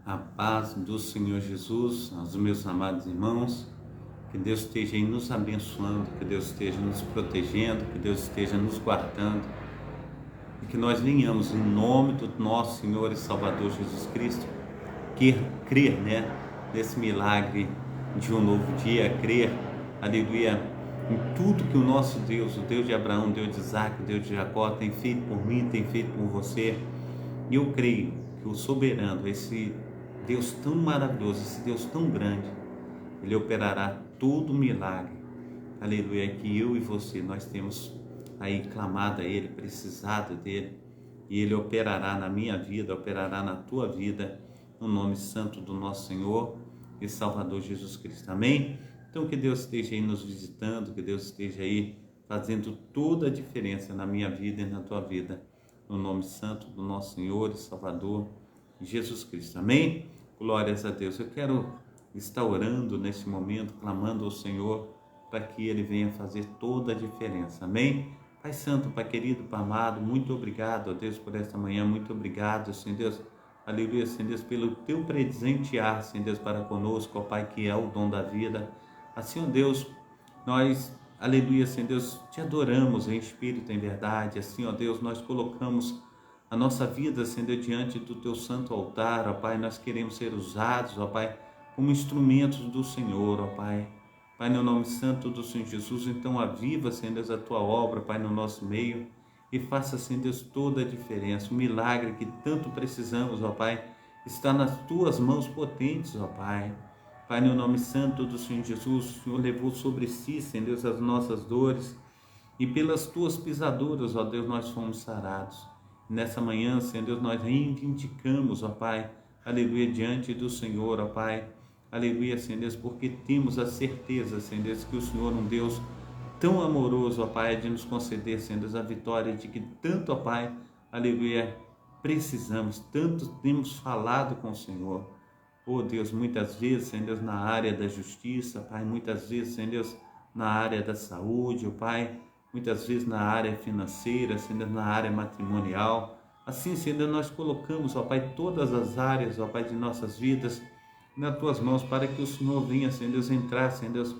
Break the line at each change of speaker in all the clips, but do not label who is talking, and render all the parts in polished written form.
A paz do Senhor Jesus, aos meus amados irmãos, que Deus esteja aí nos abençoando, que Deus esteja nos protegendo, que Deus esteja nos guardando e que nós venhamos em nome do nosso Senhor e Salvador Jesus Cristo, crer, nesse milagre de um novo dia, crer, aleluia, em tudo que o nosso Deus, o Deus de Abraão, o Deus de Isaac, o Deus de Jacó tem feito por mim, tem feito por você. E eu creio que o soberano, esse Deus tão maravilhoso, esse Deus tão grande, Ele operará todo milagre, aleluia, que eu e você, nós temos aí clamado a Ele, precisado dEle, e Ele operará na minha vida, operará na tua vida, no nome santo do nosso Senhor e Salvador Jesus Cristo, amém? Então que Deus esteja aí nos visitando, que Deus esteja aí fazendo toda a diferença na minha vida e na tua vida, no nome santo do nosso Senhor e Salvador Jesus Cristo, amém? Glórias a Deus. Eu quero estar orando nesse momento, clamando ao Senhor para que Ele venha fazer toda a diferença, amém? Pai Santo, Pai querido, Pai amado, muito obrigado, ó Deus, por esta manhã, muito obrigado, Senhor Deus, aleluia, Senhor Deus, pelo Teu presentear, Senhor Deus, para conosco, ó Pai, que é o dom da vida. Assim, ó Deus, nós, aleluia, Senhor Deus, Te adoramos em espírito, em verdade. Assim, ó Deus, nós colocamos a nossa vida, Senhor, diante do Teu santo altar, ó Pai. Nós queremos ser usados, ó Pai, como instrumentos do Senhor, ó Pai. Pai, no nome santo do Senhor Jesus, então aviva, Senhor Deus, a Tua obra, Pai, no nosso meio, e faça, Senhor Deus, toda a diferença. O milagre que tanto precisamos, ó Pai, está nas Tuas mãos potentes, ó Pai. Pai, no nome santo do Senhor Jesus, o Senhor levou sobre si, Senhor Deus, as nossas dores, e pelas Tuas pisaduras, ó Deus, nós fomos sarados. Nessa manhã, Senhor Deus, nós reivindicamos, ó Pai, aleluia, diante do Senhor, ó Pai, aleluia, Senhor Deus, porque temos a certeza, Senhor Deus, que o Senhor é um Deus tão amoroso, ó Pai, de nos conceder, Senhor Deus, a vitória de que tanto, ó Pai, aleluia, precisamos, tanto temos falado com o Senhor. Oh Deus, muitas vezes, Senhor Deus, na área da justiça, Pai, muitas vezes, Senhor Deus, na área da saúde, oh Pai, muitas vezes na área financeira, Senhor Deus, na área matrimonial. Assim, Senhor Deus, nós colocamos, ó Pai, todas as áreas, ó Pai, de nossas vidas nas Tuas mãos, para que o Senhor venha, Senhor Deus, entrar, Senhor Deus,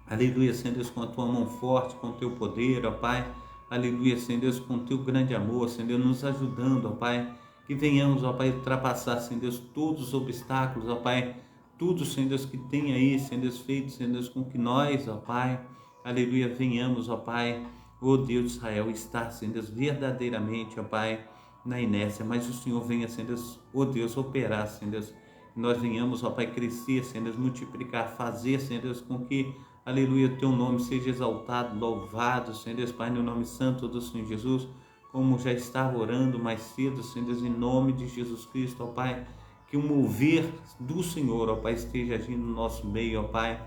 aleluia, Senhor Deus, com a Tua mão forte, com o Teu poder, ó Pai, aleluia, Senhor Deus, com o Teu grande amor, Senhor Deus, nos ajudando, ó Pai, que venhamos, ó Pai, ultrapassar, Senhor Deus, todos os obstáculos, ó Pai, tudo, Senhor Deus, que tem aí, Senhor Deus, feito, Senhor Deus, com que nós, ó Pai, aleluia, venhamos, ó Pai, ó Deus de Israel, estar, Senhor Deus, verdadeiramente, ó Pai, na inércia, mas o Senhor venha, Senhor Deus, ó Deus, operar, Senhor Deus, nós venhamos, ó Pai, crescer, Senhor Deus, multiplicar, fazer, Senhor Deus, com que, aleluia, Teu nome seja exaltado, louvado, Senhor Deus, Pai, no nome santo do Senhor Jesus, como já estava orando mais cedo, Senhor Deus, em nome de Jesus Cristo, ó Pai, que o mover do Senhor, ó Pai, esteja agindo no nosso meio, ó Pai,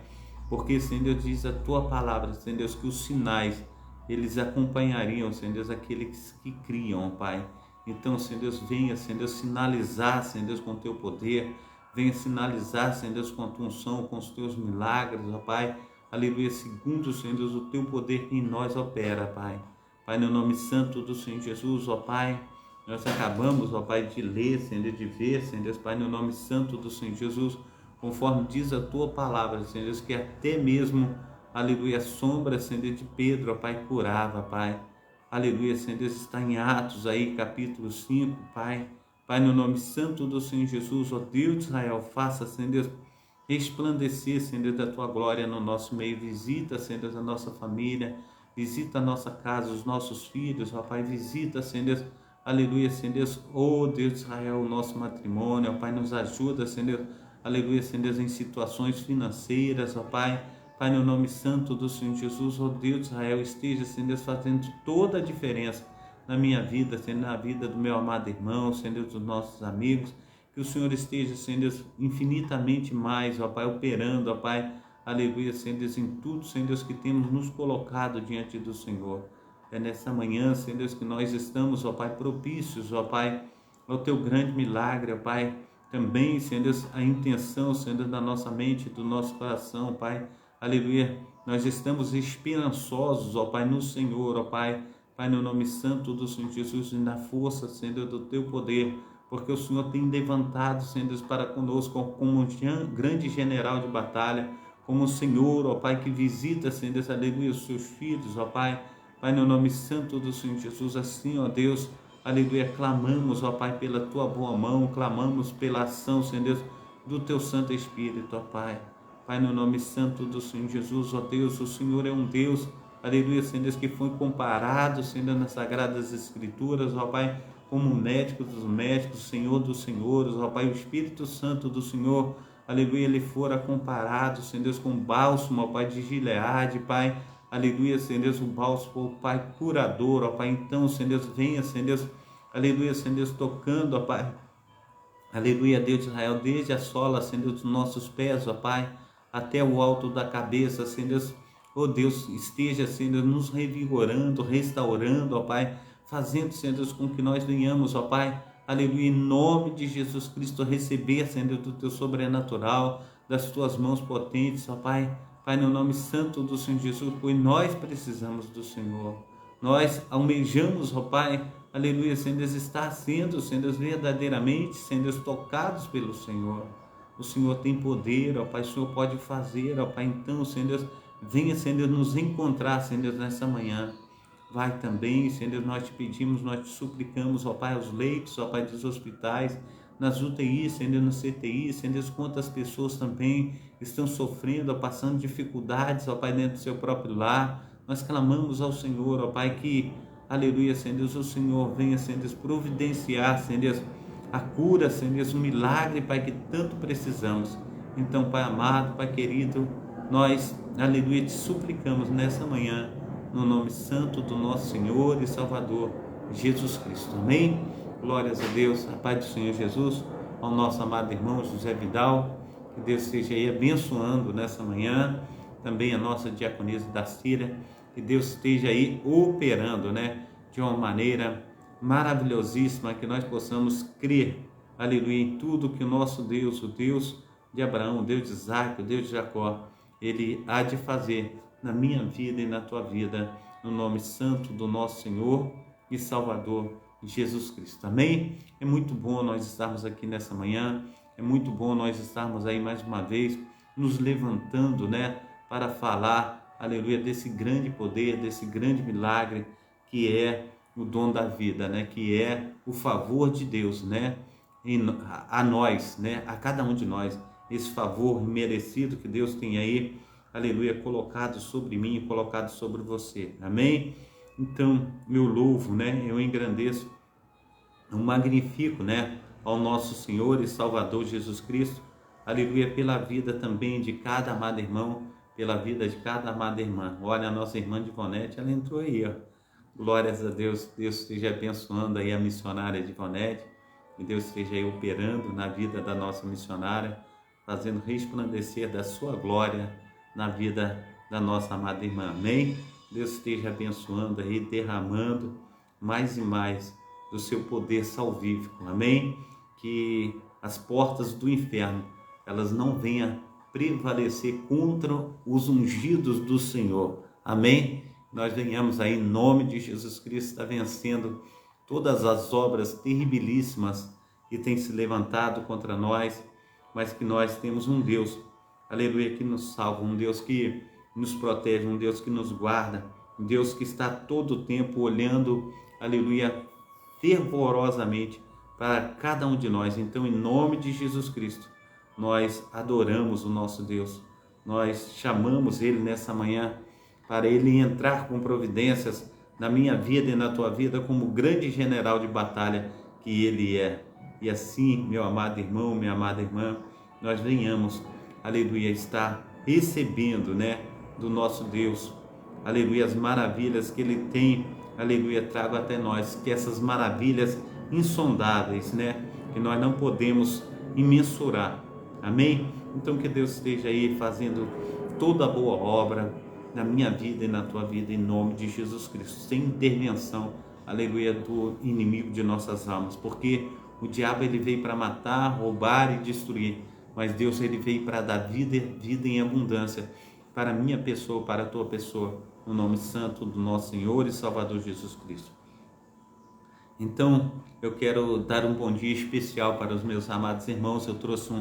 porque, Senhor Deus, diz a Tua palavra, Senhor Deus, que os sinais, eles acompanhariam, Senhor Deus, aqueles que criam, ó Pai. Então, Senhor Deus, venha, Senhor Deus, sinalizar, Senhor Deus, com o Teu poder, venha sinalizar, Senhor Deus, com a Tua unção, com os Teus milagres, ó Pai, aleluia, segundo, Senhor Deus, o Teu poder que em nós opera, Pai. Pai, no nome santo do Senhor Jesus, ó Pai, nós acabamos, ó Pai, de ler, Senhor Deus, de ver, Senhor Deus, Pai, no nome santo do Senhor Jesus, conforme diz a Tua palavra, Senhor Deus, que até mesmo, aleluia, a sombra, Senhor Deus, de Pedro, ó Pai, curava, Pai, aleluia, Senhor Deus, está em Atos aí, capítulo 5, Pai, Pai, no nome santo do Senhor Jesus, ó Deus de Israel, faça, Senhor Deus, resplandecer, Senhor Deus, da Tua glória no nosso meio, visita, Senhor Deus, a nossa família, visita a nossa casa, os nossos filhos, ó Pai, visita, Senhor Deus, aleluia, Senhor Deus, ó Deus de Israel, o nosso matrimônio, ó Pai, nos ajuda, Senhor Deus, aleluia, Senhor Deus, em situações financeiras, ó Pai, Pai, no nome santo do Senhor Jesus, ó Deus de Israel, esteja, Senhor Deus, fazendo toda a diferença na minha vida, Senhor, na vida do meu amado irmão, Senhor Deus, dos nossos amigos, que o Senhor esteja, Senhor Deus, infinitamente mais, ó Pai, operando, ó Pai, aleluia, Senhor Deus, em tudo, Senhor Deus, que temos nos colocado diante do Senhor. É nessa manhã, Senhor Deus, que nós estamos, ó Pai, propícios, ó Pai, ao Teu grande milagre, ó Pai. Também, Senhor Deus, a intenção, Senhor Deus, da nossa mente, do nosso coração, Pai. Aleluia. Nós estamos esperançosos, ó Pai, no Senhor, ó Pai. Pai, no nome santo do Senhor Jesus e na força, Senhor, do Teu poder, porque o Senhor tem levantado, Senhor Deus, para conosco como um grande general de batalha, como o Senhor, ó Pai, que visita, Senhor Deus, aleluia, os seus filhos, ó Pai, Pai, no nome santo do Senhor Jesus, assim, ó Deus, aleluia, clamamos, ó Pai, pela Tua boa mão, clamamos pela ação, Senhor Deus, do Teu Santo Espírito, ó Pai, Pai, no nome santo do Senhor Jesus, ó Deus, o Senhor é um Deus, aleluia, Senhor Deus, que foi comparado, Senhor Deus, nas Sagradas Escrituras, ó Pai, como médico dos médicos, Senhor dos senhores, ó Pai, o Espírito Santo do Senhor, aleluia, ele fora comparado, Senhor Deus, com bálsamo, ó Pai, de Gileade, Pai, aleluia, Senhor Deus, o bálsamo, ó Pai, curador, ó Pai, então, Senhor Deus, venha, Senhor Deus, aleluia, Senhor Deus, tocando, ó Pai, aleluia, Deus de Israel, desde a sola, Senhor Deus, dos nossos pés, ó Pai, até o alto da cabeça, Senhor Deus, ó Deus, esteja, Senhor Deus, nos revigorando, restaurando, ó Pai, fazendo, Senhor Deus, com que nós venhamos, ó Pai, aleluia, em nome de Jesus Cristo, receber, Senhor Deus, do Teu sobrenatural, das Tuas mãos potentes, ó Pai, Pai, no nome santo do Senhor Jesus, pois nós precisamos do Senhor, nós almejamos, ó Pai, aleluia, Senhor Deus, estar sendo, Senhor Deus, verdadeiramente, Senhor Deus, tocados pelo Senhor, o Senhor tem poder, ó Pai, o Senhor pode fazer, ó Pai, então, Senhor Deus, venha, Senhor Deus, nos encontrar, Senhor Deus, nessa manhã. Vai também, Senhor Deus, nós te pedimos, nós te suplicamos, ó Pai, aos leitos, ó Pai, dos hospitais, nas UTIs, Senhor Deus, no CTI, Senhor Deus, quantas pessoas também estão sofrendo, ó, passando dificuldades, ó Pai, dentro do seu próprio lar. Nós clamamos ao Senhor, ó Pai, que, aleluia, Senhor Deus, o Senhor venha, Senhor Deus, providenciar, Senhor Deus, a cura, Senhor Deus, o milagre, Pai, que tanto precisamos. Então, Pai amado, Pai querido, nós, aleluia, te suplicamos nessa manhã, no nome santo do nosso Senhor e Salvador, Jesus Cristo. Amém? Glórias a Deus, a paz do Senhor Jesus, ao nosso amado irmão José Vidal, que Deus esteja aí abençoando nessa manhã, também a nossa diaconisa da Síria, que Deus esteja aí operando, né, de uma maneira maravilhosíssima, que nós possamos crer, aleluia, em tudo que o nosso Deus, o Deus de Abraão, o Deus de Isaac, o Deus de Jacó, Ele há de fazer na minha vida e na tua vida, no nome santo do nosso Senhor e Salvador Jesus Cristo. Amém? É muito bom nós estarmos aqui nessa manhã, é muito bom nós estarmos aí mais uma vez, nos levantando, né, para falar, aleluia, desse grande poder, desse grande milagre que é o dom da vida, né, que é o favor de Deus, né, a nós, né, a cada um de nós, esse favor merecido que Deus tem aí, aleluia, colocado sobre mim, colocado sobre você, amém? Então, eu louvo, né, eu engrandeço, eu magnifico, né, ao nosso Senhor e Salvador Jesus Cristo, aleluia, pela vida também de cada amado irmão, pela vida de cada amada irmã. Olha, a nossa irmã Divonete, ela entrou aí, ó. Glórias a Deus, Deus esteja abençoando aí a missionária Divonete, que Deus esteja aí operando na vida da nossa missionária, fazendo resplandecer da sua glória na vida da nossa amada irmã, amém? Deus esteja abençoando aí, derramando mais e mais do seu poder salvífico, amém? Que as portas do inferno, elas não venham prevalecer contra os ungidos do Senhor, amém? Nós venhamos aí em nome de Jesus Cristo, está vencendo todas as obras terribilíssimas que têm se levantado contra nós, mas que nós temos um Deus, aleluia, que nos salva, um Deus que nos protege, um Deus que nos guarda, um Deus que está todo o tempo olhando, aleluia, fervorosamente para cada um de nós. Então, em nome de Jesus Cristo, nós adoramos o nosso Deus, nós chamamos Ele nessa manhã para Ele entrar com providências na minha vida e na tua vida como grande general de batalha que Ele é. E assim, meu amado irmão, minha amada irmã, nós venhamos, aleluia, estar recebendo, né, do nosso Deus, aleluia, as maravilhas que Ele tem, aleluia, trago até nós, que essas maravilhas insondáveis, né, que nós não podemos imensurar, amém? Então que Deus esteja aí fazendo toda a boa obra na minha vida e na tua vida, em nome de Jesus Cristo, sem intervenção, aleluia, do inimigo de nossas almas, porque o diabo ele veio para matar, roubar e destruir, mas Deus ele veio para dar vida, vida em abundância, para a minha pessoa, para a tua pessoa, no nome santo do nosso Senhor e Salvador Jesus Cristo. Então, eu quero dar um bom dia especial para os meus amados irmãos. Eu trouxe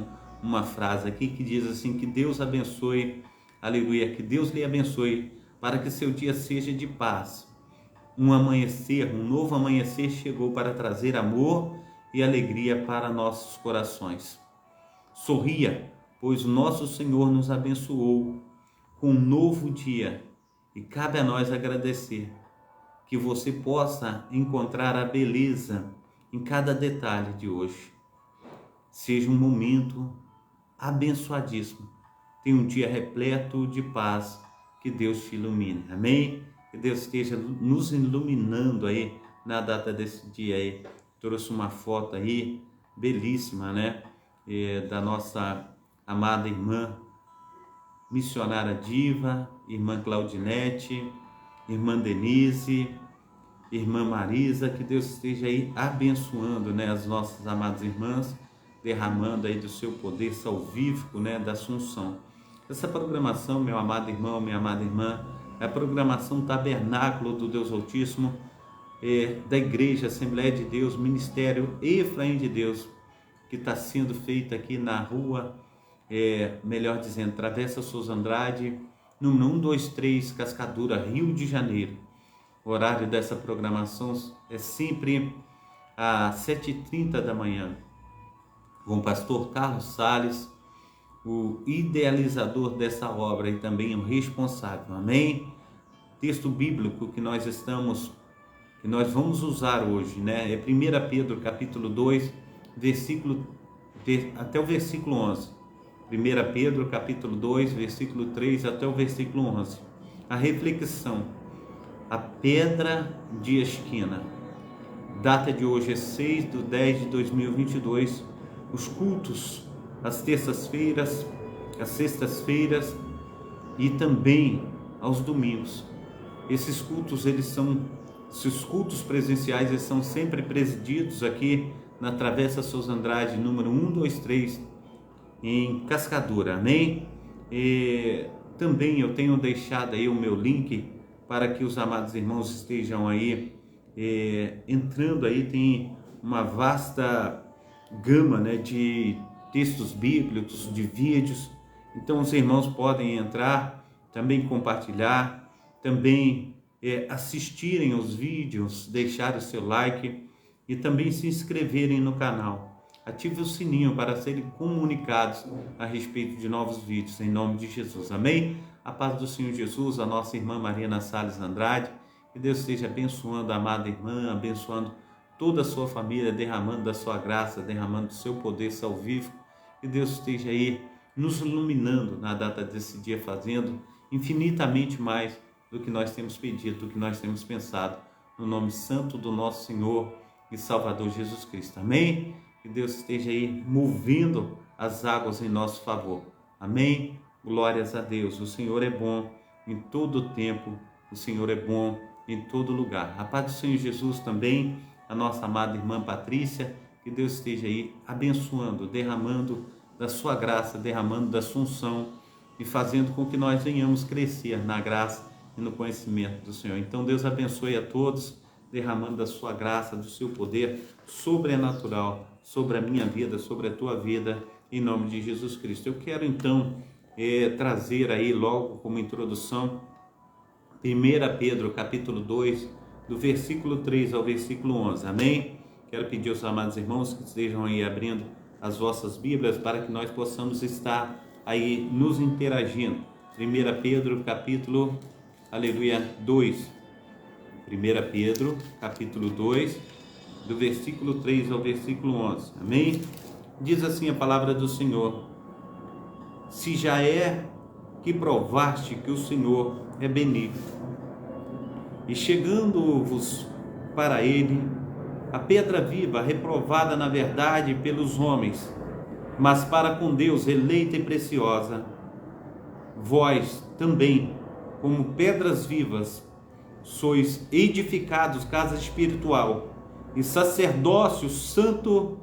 uma frase aqui que diz assim: que Deus abençoe, aleluia, que Deus lhe abençoe, para que seu dia seja de paz. Um novo amanhecer chegou para trazer amor e alegria para nossos corações. Sorria, pois o nosso Senhor nos abençoou com um novo dia e cabe a nós agradecer. Que você possa encontrar a beleza em cada detalhe de hoje. Seja um momento abençoadíssimo. Tenha um dia repleto de paz. Que Deus te ilumine. Amém? Que Deus esteja nos iluminando aí na data desse dia aí. Trouxe uma foto aí belíssima, né? Da nossa amada irmã missionária Diva, irmã Claudinete, irmã Denise, irmã Marisa. Que Deus esteja aí abençoando, né, as nossas amadas irmãs, derramando aí do seu poder salvífico, né, da Assunção. Essa programação, meu amado irmão, minha amada irmã, é a programação Tabernáculo do Deus Altíssimo, da Igreja Assembleia de Deus, Ministério Efraim de Deus, que está sendo feita aqui na rua, melhor dizendo, Travessa Souza Andrade, número 123, Cascadura, Rio de Janeiro. O horário dessa programação é sempre às 7h30 da manhã, com o pastor Carlos Salles, o idealizador dessa obra e também o responsável. Amém? Texto bíblico que nós vamos usar hoje, né? É 1 Pedro capítulo 2, até o versículo 11. 1 Pedro capítulo 2, versículo 3 até o versículo 11. A reflexão: a pedra de esquina. Data de hoje é 6/10/2022. Os cultos às terças-feiras, às sextas-feiras e também aos domingos. Esses cultos presenciais, eles são sempre presididos aqui na Travessa Souza Andrade, número 123, em Cascadura. Amém? E também eu tenho deixado aí o meu link para que os amados irmãos estejam aí entrando aí. Tem uma vasta gama, né, de textos bíblicos, de vídeos. Então os irmãos podem entrar, também compartilhar, também assistirem os vídeos, deixar o seu like e também se inscreverem no canal. Ative o sininho para serem comunicados a respeito de novos vídeos, em nome de Jesus. Amém? A paz do Senhor Jesus, a nossa irmã Mariana Salles Andrade. Que Deus esteja abençoando a amada irmã, abençoando toda a sua família, derramando da sua graça, derramando do seu poder salvífico. Que Deus esteja aí nos iluminando na data desse dia, fazendo infinitamente mais do que nós temos pedido, do que nós temos pensado, no nome santo do nosso Senhor e Salvador Jesus Cristo. Amém? Que Deus esteja aí movendo as águas em nosso favor. Amém? Glórias a Deus. O Senhor é bom em todo o tempo, o Senhor é bom em todo lugar. A paz do Senhor Jesus também, a nossa amada irmã Patrícia. Que Deus esteja aí abençoando, derramando da sua graça, derramando da sua unção e fazendo com que nós venhamos crescer na graça e no conhecimento do Senhor. Então Deus abençoe a todos, derramando da sua graça, do seu poder sobrenatural sobre a minha vida, sobre a tua vida, em nome de Jesus Cristo. Eu quero então trazer aí logo como introdução 1 Pedro capítulo 2, do versículo 3 ao versículo 11. Amém? Quero pedir aos amados irmãos que estejam aí abrindo as vossas Bíblias para que nós possamos estar aí nos interagindo. 1 Pedro capítulo, aleluia, 2. 1 Pedro capítulo 2, do versículo 3 ao versículo 11. Amém? Diz assim a palavra do Senhor: se já é que provaste que o Senhor é benigno, e chegando-vos para ele a pedra viva, reprovada na verdade pelos homens, mas para com Deus eleita e preciosa, vós também, como pedras vivas, sois edificados casa espiritual e sacerdócio santo,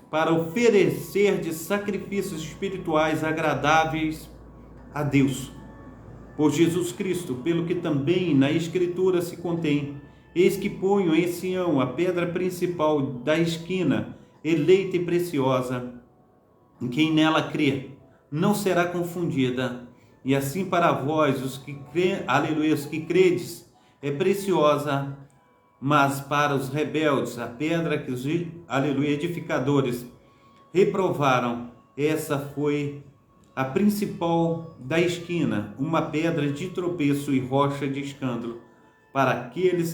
para oferecer de sacrifícios espirituais agradáveis a Deus, por Jesus Cristo, pelo que também na Escritura se contém: Eis que ponho em Sião a pedra principal da esquina, eleita e preciosa. Quem nela crê não será confundida. E assim para vós, os que aleluia, os que credes, é preciosa, mas para os rebeldes, a pedra que os, aleluia, edificadores reprovaram, essa foi a principal da esquina, uma pedra de tropeço e rocha de escândalo para aqueles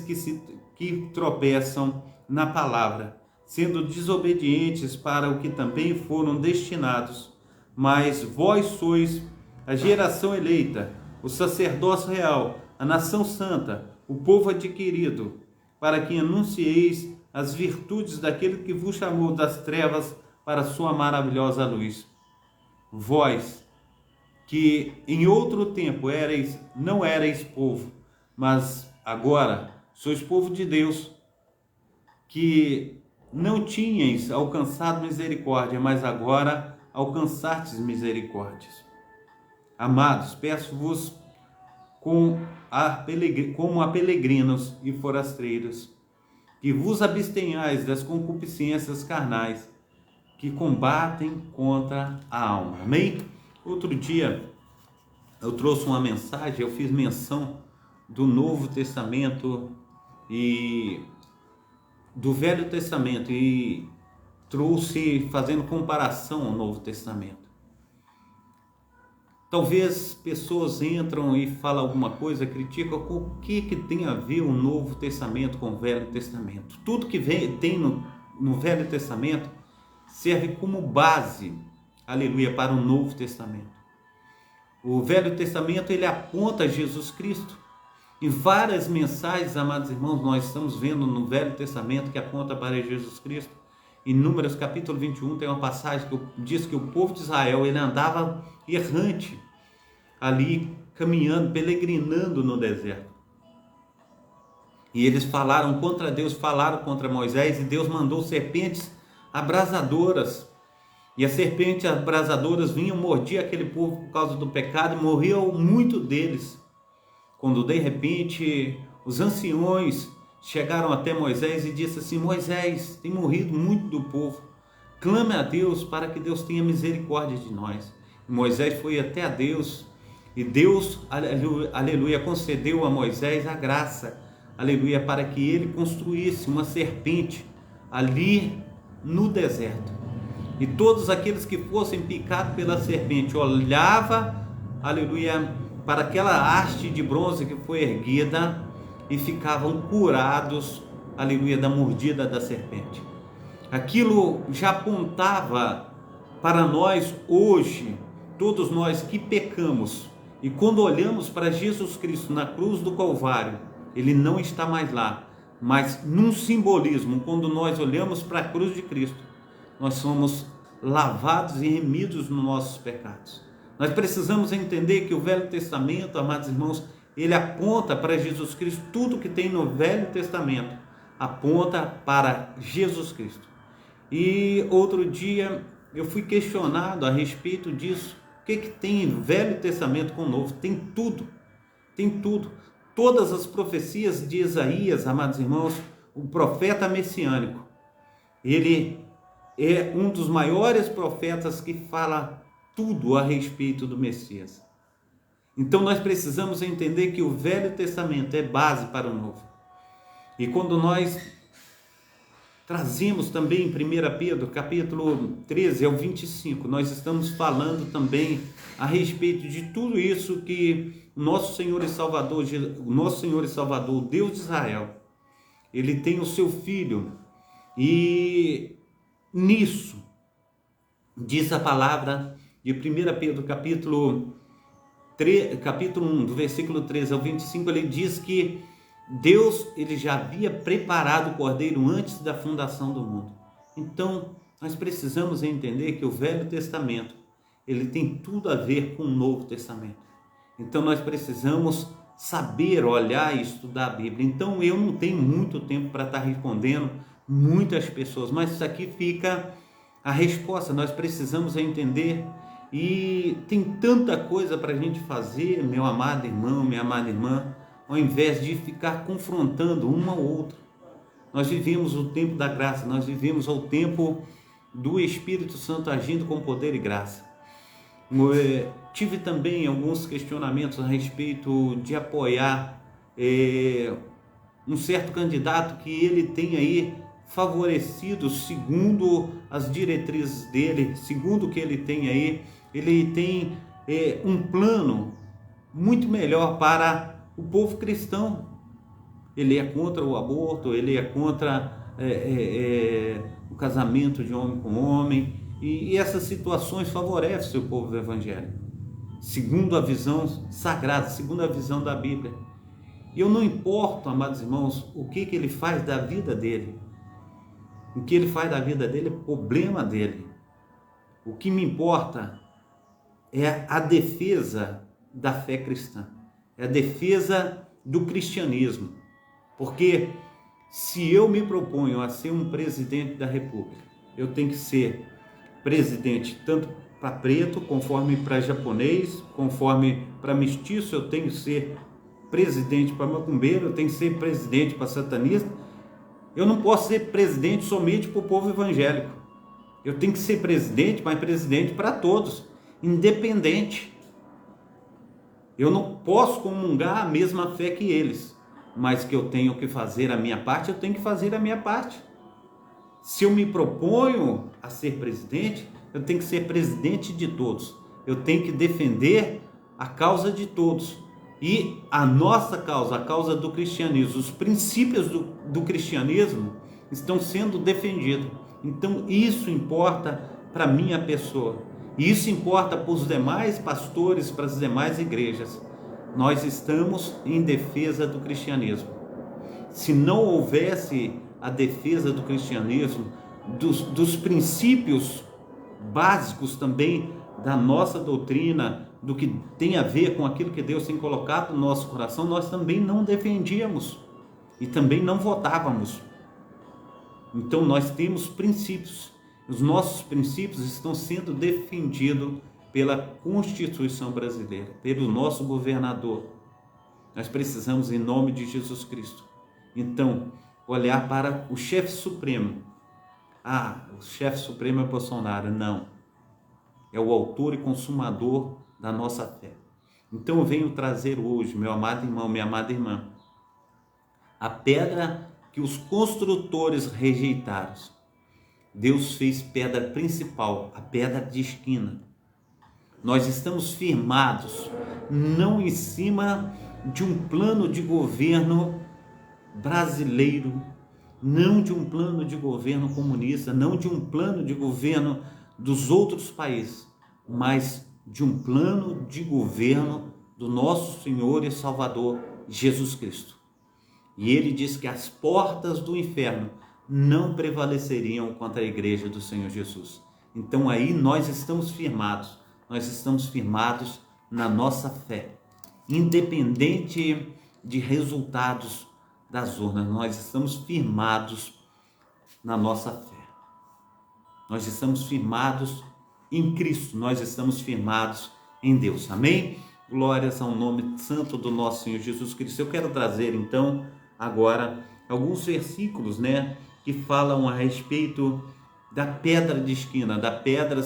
que tropeçam na palavra, sendo desobedientes para o que também foram destinados. Mas vós sois a geração eleita, o sacerdócio real, a nação santa, o povo adquirido, para que anuncieis as virtudes daquele que vos chamou das trevas para a sua maravilhosa luz. Vós, que em outro tempo não erais povo, mas agora sois povo de Deus, que não tinhas alcançado misericórdia, mas agora alcançastes misericórdias. Amados, peço-vos como a peregrinos e forasteiros, que vos abstenhais das concupiscências carnais, que combatem contra a alma. Amém? Outro dia eu trouxe uma mensagem, eu fiz menção do Novo Testamento e do Velho Testamento e trouxe fazendo comparação ao Novo Testamento. Talvez pessoas entram e falam alguma coisa, criticam o que tem a ver o Novo Testamento com o Velho Testamento. Tudo que tem no Velho Testamento serve como base, aleluia, para o Novo Testamento. O Velho Testamento, ele aponta Jesus Cristo. Em várias mensagens, amados irmãos, nós estamos vendo no Velho Testamento que aponta para Jesus Cristo. Em Números capítulo 21 tem uma passagem que diz que o povo de Israel, ele andava errante ali, caminhando, peregrinando no deserto. E eles falaram contra Deus, falaram contra Moisés, e Deus mandou serpentes abrasadoras. E as serpentes abrasadoras vinham morder aquele povo por causa do pecado, e morriam muito deles. Quando de repente os anciões chegaram até Moisés e disse assim: Moisés, tem morrido muito do povo, clame a Deus para que Deus tenha misericórdia de nós. E Moisés foi até a Deus, e Deus, aleluia, concedeu a Moisés a graça, aleluia, para que ele construísse uma serpente ali no deserto. E todos aqueles que fossem picados pela serpente olhava, aleluia, para aquela haste de bronze que foi erguida e ficavam curados, aleluia, da mordida da serpente. Aquilo já apontava para nós hoje, todos nós que pecamos, e quando olhamos para Jesus Cristo na cruz do Calvário, ele não está mais lá, mas num simbolismo, quando nós olhamos para a cruz de Cristo, nós somos lavados e remidos dos nossos pecados. Nós precisamos entender que o Velho Testamento, amados irmãos, ele aponta para Jesus Cristo. Tudo que tem no Velho Testamento aponta para Jesus Cristo. E outro dia eu fui questionado a respeito disso. O que tem Velho Testamento com o Novo? Tem tudo, tem tudo. Todas as profecias de Isaías, amados irmãos, o profeta messiânico, ele é um dos maiores profetas que fala tudo a respeito do Messias. Então nós precisamos entender que o Velho Testamento é base para o Novo. E quando nós trazemos também em 1 Pedro, capítulo 13 ao 25, nós estamos falando também a respeito de tudo isso que nosso Senhor e Salvador, o Deus de Israel, ele tem o seu Filho, e nisso, diz a palavra de 1 Pedro, capítulo 1, do versículo 13 ao 25, ele diz que Deus, ele já havia preparado o Cordeiro antes da fundação do mundo. Então, nós precisamos entender que o Velho Testamento, ele tem tudo a ver com o Novo Testamento. Então, nós precisamos saber, olhar e estudar a Bíblia. Então, eu não tenho muito tempo para estar respondendo muitas pessoas, mas isso aqui fica a resposta. Nós precisamos entender, e tem tanta coisa para a gente fazer, meu amado irmão, minha amada irmã. ao invés de ficar confrontando uma ou outra. Nós vivemos o tempo da graça, nós vivemos o tempo do Espírito Santo agindo com poder e graça. Tive também alguns questionamentos a respeito de apoiar um certo candidato que ele tem aí favorecido segundo as diretrizes dele, segundo o que ele tem aí. Ele tem um plano muito melhor para o povo cristão. Ele é contra o aborto, ele é contra o casamento de homem com homem, e essas situações favorecem o povo evangélico, segundo a visão sagrada, segundo a visão da Bíblia. E eu não importo, amados irmãos, o que ele faz da vida dele. O que ele faz da vida dele é problema dele. O que me importa é a defesa da fé cristã, é a defesa do cristianismo. Porque se eu me proponho a ser um presidente da República, eu tenho que ser presidente tanto para preto, conforme para japonês, conforme para mestiço, eu tenho que ser presidente para macumbeiro, eu tenho que ser presidente para satanista. Eu não posso ser presidente somente para o povo evangélico. Eu tenho que ser presidente, mas presidente para todos, independente. Eu não posso comungar a mesma fé que eles, mas que eu tenho que fazer a minha parte, eu tenho que fazer a minha parte. Se eu me proponho a ser presidente, eu tenho que ser presidente de todos. Eu tenho que defender a causa de todos. E a nossa causa, a causa do cristianismo, os princípios do cristianismo estão sendo defendidos. Então isso importa para a minha pessoa. E isso importa para os demais pastores, para as demais igrejas. Nós estamos em defesa do cristianismo. Se não houvesse a defesa do cristianismo, dos princípios básicos também da nossa doutrina, do que tem a ver com aquilo que Deus tem colocado no nosso coração, nós também não defendíamos e também não votávamos. Então nós temos princípios. Os nossos princípios estão sendo defendidos pela Constituição brasileira, pelo nosso governador. Nós precisamos, em nome de Jesus Cristo, então, olhar para o chefe supremo. O chefe supremo é Bolsonaro. Não. É o autor e consumador da nossa fé. Então eu venho trazer hoje, meu amado irmão, minha amada irmã, a pedra que os construtores rejeitaram. Deus fez pedra principal, a pedra de esquina. Nós estamos firmados, não em cima de um plano de governo brasileiro, não de um plano de governo comunista, não de um plano de governo dos outros países, mas de um plano de governo do nosso Senhor e Salvador Jesus Cristo. E ele diz que as portas do inferno não prevaleceriam contra a igreja do Senhor Jesus. Então aí nós estamos firmados na nossa fé, independente de resultados das urnas, nós estamos firmados na nossa fé. Nós estamos firmados em Cristo, nós estamos firmados em Deus. Amém? Glórias ao nome santo do nosso Senhor Jesus Cristo. Eu quero trazer então agora alguns versículos, que falam a respeito da pedra de esquina, da pedra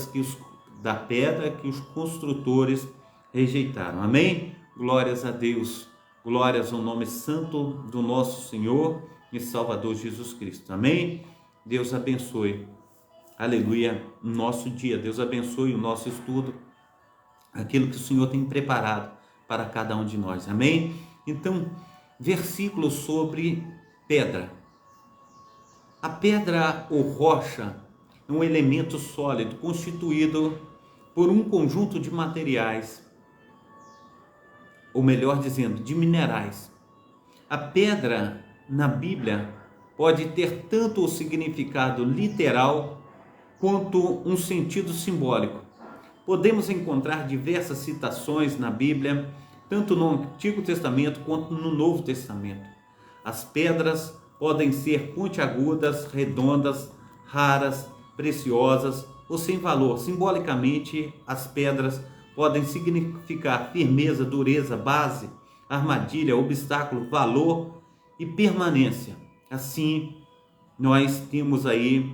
que os construtores rejeitaram. Amém? Glórias a Deus. Glórias ao nome santo do nosso Senhor e Salvador Jesus Cristo. Amém? Deus abençoe. Aleluia. O nosso dia. Deus abençoe o nosso estudo. Aquilo que o Senhor tem preparado para cada um de nós. Amém? Então, versículos sobre pedra. A pedra ou rocha é um elemento sólido constituído por um conjunto de materiais, ou melhor dizendo, de minerais. A pedra na Bíblia pode ter tanto o significado literal quanto um sentido simbólico. Podemos encontrar diversas citações na Bíblia, tanto no Antigo Testamento quanto no Novo Testamento. As pedras podem ser pontiagudas, redondas, raras, preciosas ou sem valor. Simbolicamente, as pedras podem significar firmeza, dureza, base, armadilha, obstáculo, valor e permanência. Assim, nós temos aí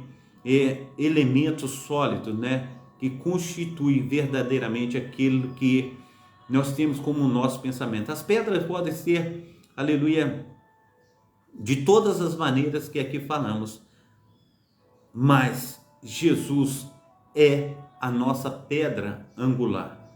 elementos sólidos, né, que constituem verdadeiramente aquilo que nós temos como nosso pensamento. As pedras podem ser, aleluia, de todas as maneiras que aqui falamos, mas Jesus é a nossa pedra angular.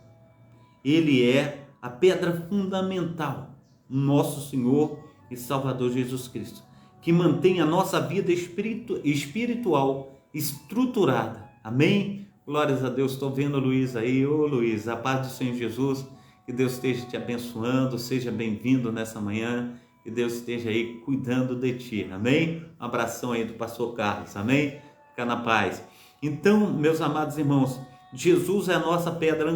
Ele é a pedra fundamental, nosso Senhor e Salvador Jesus Cristo, que mantém a nossa vida espiritual estruturada. Amém? Glórias a Deus. Estou vendo o Luiz aí. Ô Luiz, a paz do Senhor Jesus, que Deus esteja te abençoando, seja bem-vindo nessa manhã, que Deus esteja aí cuidando de ti. Amém? Um abração aí do pastor Carlos. Amém? Fica na paz. Então, meus amados irmãos, Jesus é a nossa pedra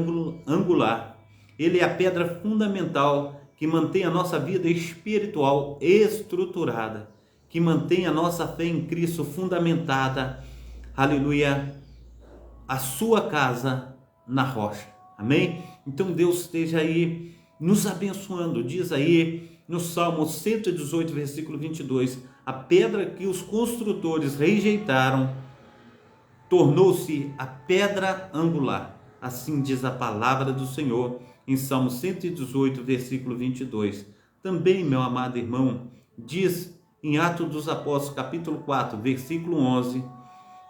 angular. Ele é a pedra fundamental que mantém a nossa vida espiritual estruturada, que mantém a nossa fé em Cristo fundamentada, aleluia, a sua casa na rocha. Amém? Então Deus esteja aí nos abençoando. Diz aí no Salmo 118, versículo 22, a pedra que os construtores rejeitaram tornou-se a pedra angular. Assim diz a palavra do Senhor em Salmo 118, versículo 22. Também, meu amado irmão, diz em Atos dos Apóstolos, capítulo 4, versículo 11,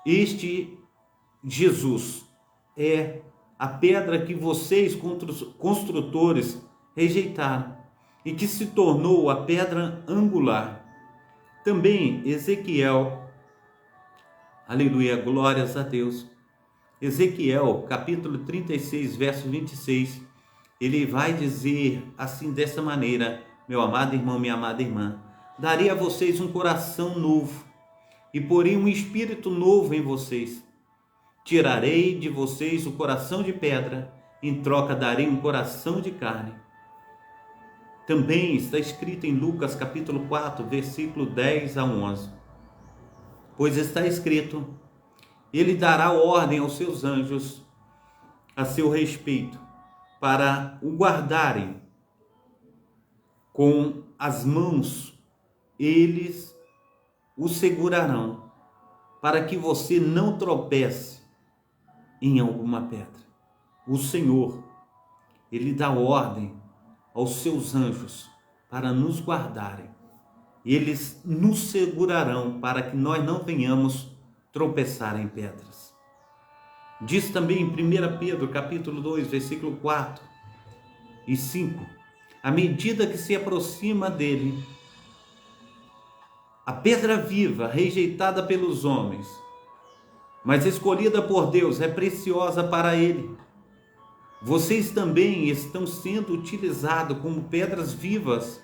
este Jesus é a pedra que vocês, construtores, rejeitaram e que se tornou a pedra angular. Também Ezequiel, aleluia, glórias a Deus. Ezequiel, capítulo 36, verso 26, ele vai dizer assim, dessa maneira: meu amado irmão, minha amada irmã, darei a vocês um coração novo e porei um espírito novo em vocês. Tirarei de vocês o coração de pedra, em troca darei um coração de carne. Também está escrito em Lucas capítulo 4, versículo 10 a 11. Pois está escrito: ele dará ordem aos seus anjos a seu respeito, para o guardarem com as mãos, eles o segurarão, para que você não tropece em alguma pedra. O Senhor, ele dá ordem aos seus anjos para nos guardarem. Eles nos segurarão para que nós não venhamos tropeçar em pedras. Diz também em 1 Pedro, capítulo 2, versículo 4 e 5, à medida que se aproxima dele, a pedra viva, rejeitada pelos homens, mas escolhida por Deus, é preciosa para ele. Vocês também estão sendo utilizados como pedras vivas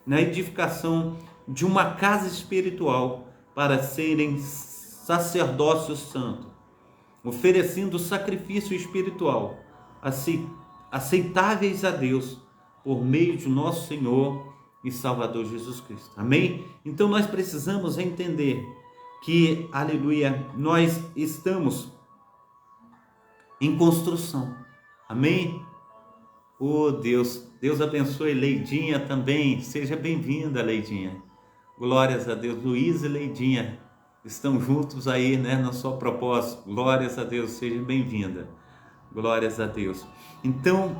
na edificação de uma casa espiritual para serem sacerdócio santo, oferecendo sacrifício espiritual aceitáveis a Deus por meio de nosso Senhor e Salvador Jesus Cristo. Amém? Então nós precisamos entender que, aleluia, nós estamos em construção. Amém? Oh Deus, Deus abençoe Leidinha também. Seja bem-vinda, Leidinha. Glórias a Deus. Luiz e Leidinha estão juntos aí, né, no seu propósito. Glórias a Deus, seja bem-vinda. Glórias a Deus. Então,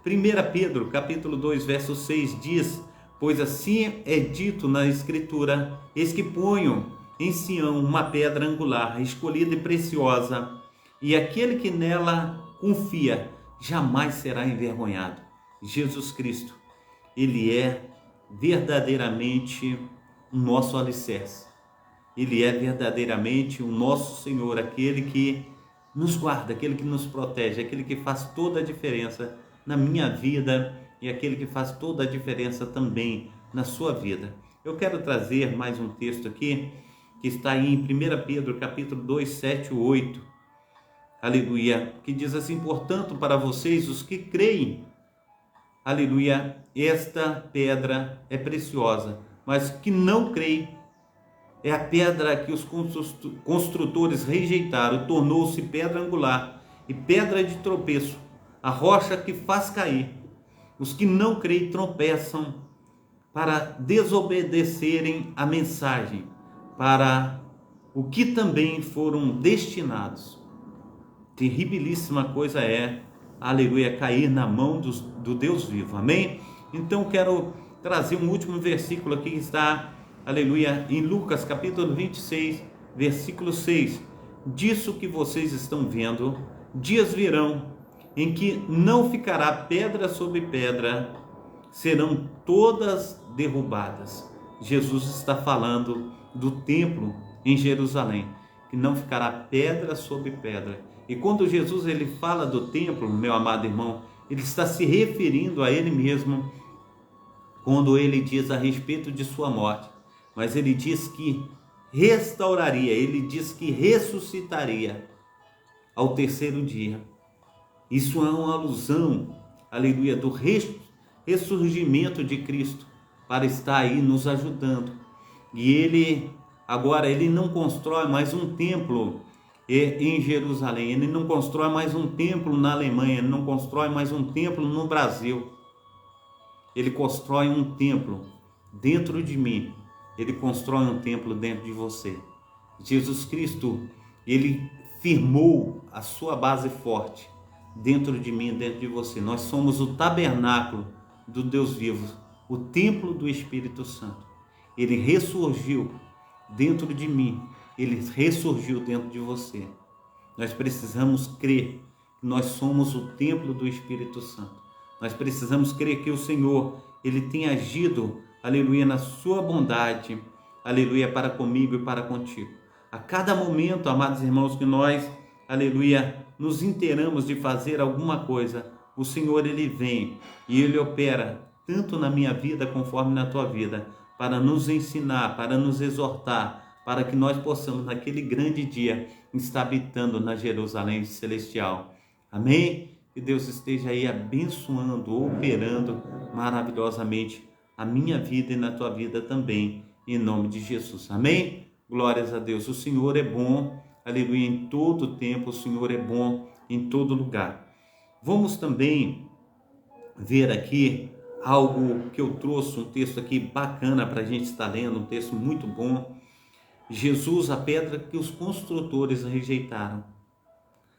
1 Pedro, capítulo 2, verso 6 diz: pois assim é dito na Escritura, eis que ponho em Sião uma pedra angular, escolhida e preciosa, e aquele que nela confia jamais será envergonhado. Jesus Cristo, ele é verdadeiramente o nosso alicerce. Ele é verdadeiramente o nosso Senhor, aquele que nos guarda, aquele que nos protege, aquele que faz toda a diferença na minha vida e aquele que faz toda a diferença também na sua vida. Eu quero trazer mais um texto aqui, que está aí em 1 Pedro, capítulo 2, 7 e 8. Aleluia, que diz assim: portanto, para vocês, os que creem, aleluia, esta pedra é preciosa, mas que não creem, é a pedra que os construtores rejeitaram, tornou-se pedra angular e pedra de tropeço, a rocha que faz cair. os que não creem tropeçam para desobedecerem a mensagem, para o que também foram destinados. Terribilíssima coisa é, aleluia, cair na mão do Deus vivo, amém? Então quero trazer um último versículo aqui que está, aleluia, em Lucas capítulo 26, versículo 6. Disso que vocês estão vendo, dias virão em que não ficará pedra sobre pedra, serão todas derrubadas. Jesus está falando do templo em Jerusalém, que não ficará pedra sobre pedra. E quando Jesus ele fala do templo, meu amado irmão, ele está se referindo a ele mesmo, quando ele diz a respeito de sua morte. Mas ele diz que restauraria, ele diz que ressuscitaria ao terceiro dia. Isso é uma alusão, aleluia, do ressurgimento de Cristo, para estar aí nos ajudando. E ele, agora, ele não constrói mais um templo em Jerusalém, ele não constrói mais um templo na Alemanha, ele não constrói mais um templo no Brasil. Ele constrói um templo dentro de mim, ele constrói um templo dentro de você. Jesus Cristo, ele firmou a sua base forte dentro de mim, dentro de você. Nós somos o tabernáculo do Deus vivo, o templo do Espírito Santo. Ele ressurgiu dentro de mim, ele ressurgiu dentro de você. Nós precisamos crer que nós somos o templo do Espírito Santo. Nós precisamos crer que o Senhor, ele tem agido, aleluia, na sua bondade, aleluia, para comigo e para contigo. A cada momento, amados irmãos, que nós, aleluia, nos inteiramos de fazer alguma coisa, o Senhor ele vem e ele opera tanto na minha vida conforme na tua vida, para nos ensinar, para nos exortar, para que nós possamos naquele grande dia estar habitando na Jerusalém celestial. Amém? Que Deus esteja aí abençoando, operando maravilhosamente a minha vida e na tua vida também, em nome de Jesus. Amém? Glórias a Deus. O Senhor é bom. Aleluia, em todo tempo o Senhor é bom, em todo lugar. Vamos também ver aqui algo que eu trouxe, um texto aqui bacana para a gente estar lendo, um texto muito bom. Jesus, a pedra que os construtores rejeitaram.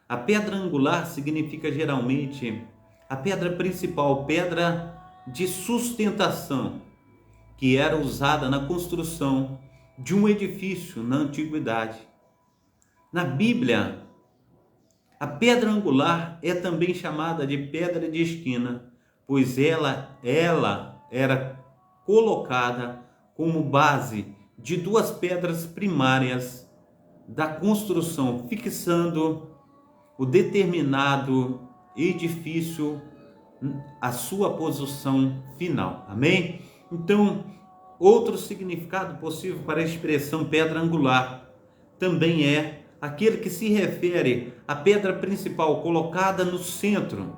A pedra angular significa geralmente a pedra principal, pedra de sustentação, que era usada na construção de um edifício na antiguidade. Na Bíblia, a pedra angular é também chamada de pedra de esquina, pois ela era colocada como base de duas pedras primárias da construção, fixando o determinado edifício a sua posição final. Amém? Então, outro significado possível para a expressão pedra angular também é aquele que se refere à pedra principal colocada no centro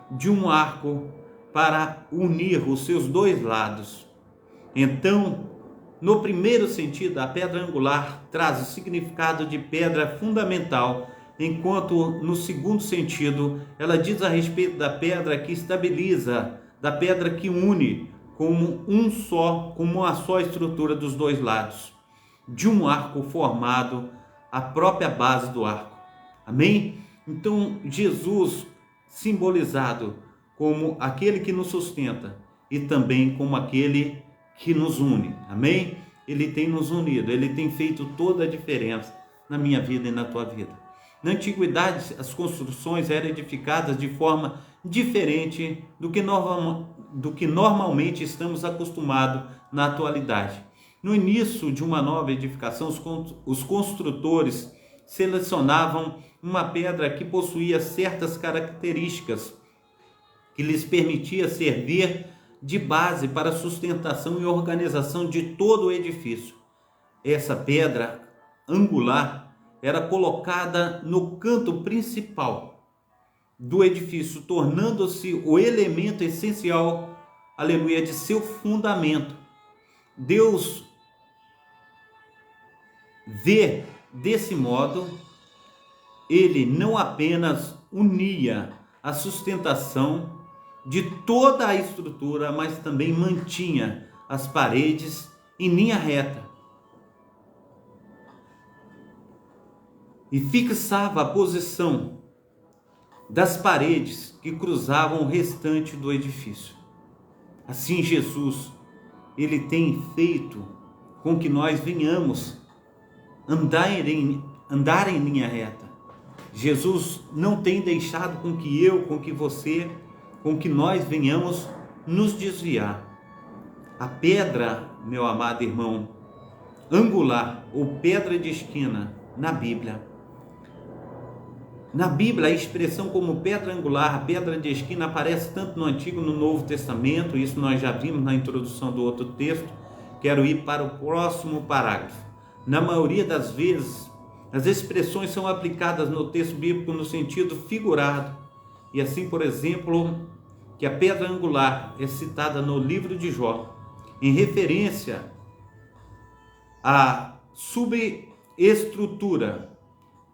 de um arco para unir os seus dois lados. Então, no primeiro sentido, a pedra angular traz o significado de pedra fundamental, enquanto no segundo sentido, ela diz a respeito da pedra que estabiliza, da pedra que une como uma só estrutura dos dois lados, de um arco formado a própria base do arco. Amém? Então, Jesus simbolizado como aquele que nos sustenta e também como aquele que nos une. Amém? Ele tem nos unido, ele tem feito toda a diferença na minha vida e na tua vida. Na antiguidade, as construções eram edificadas de forma diferente do que normalmente estamos acostumados na atualidade. No início de uma nova edificação, os construtores selecionavam uma pedra que possuía certas características que lhes permitia servir de base para a sustentação e organização de todo o edifício. Essa pedra angular era colocada no canto principal do edifício, tornando-se o elemento essencial, aleluia, de seu fundamento. Deus vê desse modo, ele não apenas unia a sustentação de toda a estrutura, mas também mantinha as paredes em linha reta e fixava a posição das paredes que cruzavam o restante do edifício. Assim, Jesus, ele tem feito com que nós venhamos andar em linha reta. Jesus não tem deixado com que eu, com que você, com que nós venhamos nos desviar. A pedra, meu amado irmão, angular ou pedra de esquina na Bíblia, a expressão como pedra angular, pedra de esquina, aparece tanto no Antigo como no Novo Testamento. Isso nós já vimos na introdução do outro texto. Quero ir para o próximo parágrafo. Na maioria das vezes, as expressões são aplicadas no texto bíblico no sentido figurado. E assim, por exemplo, que a pedra angular é citada no livro de Jó, em referência à subestrutura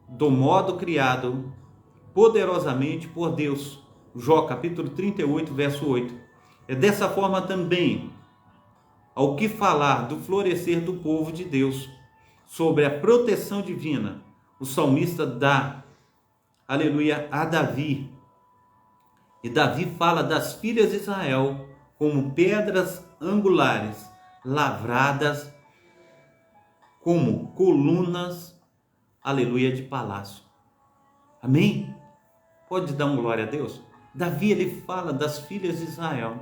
do modo criado poderosamente por Deus. Jó capítulo 38, verso 8. É dessa forma também ao que falar do florescer do povo de Deus, sobre a proteção divina, o salmista dá, aleluia, a Davi. E Davi fala das filhas de Israel como pedras angulares, lavradas como colunas, aleluia, de palácio. Amém? Pode dar uma glória a Deus? Davi, ele fala das filhas de Israel.